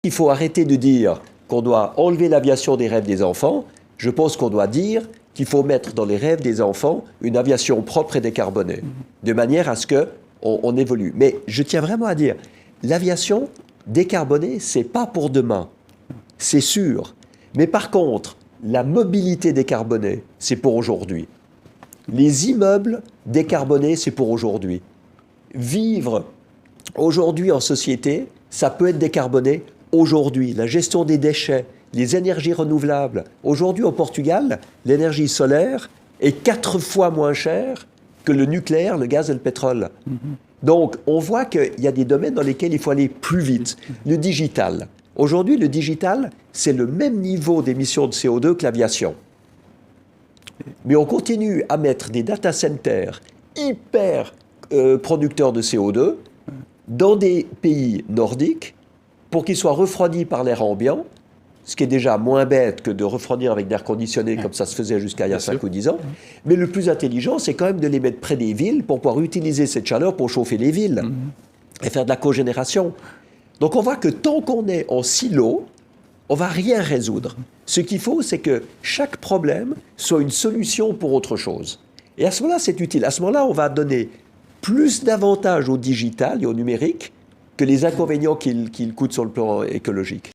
Il faut arrêter de dire qu'on doit enlever l'aviation des rêves des enfants. Je pense qu'on doit dire qu'il faut mettre dans les rêves des enfants une aviation propre et décarbonée, de manière à ce qu'on évolue. Mais je tiens vraiment à dire, l'aviation décarbonée, c'est pas pour demain, c'est sûr. Mais par contre, la mobilité décarbonée, c'est pour aujourd'hui. Les immeubles décarbonés, c'est pour aujourd'hui. Vivre aujourd'hui en société, ça peut être décarboné aujourd'hui. La gestion des déchets, les énergies renouvelables. Aujourd'hui, au Portugal, l'énergie solaire est 4 fois moins chère que le nucléaire, le gaz et le pétrole. Donc, on voit qu'il y a des domaines dans lesquels il faut aller plus vite. Le digital. Aujourd'hui, le digital, c'est le même niveau d'émissions de CO2 que l'aviation. Mais on continue à mettre des data centers hyper producteurs de CO2 dans des pays nordiques pour qu'ils soient refroidis par l'air ambiant, ce qui est déjà moins bête que de refroidir avec d'air conditionné comme ça se faisait jusqu'à il y a 5 ou 10 ans. Mais le plus intelligent, c'est quand même de les mettre près des villes pour pouvoir utiliser cette chaleur pour chauffer les villes et faire de la cogénération. Donc on voit que tant qu'on est en silo, on ne va rien résoudre. Ce qu'il faut, c'est que chaque problème soit une solution pour autre chose. Et à ce moment-là, c'est utile. À ce moment-là, on va donner plus d'avantages au digital et au numérique que les inconvénients qu'il coûte sur le plan écologique.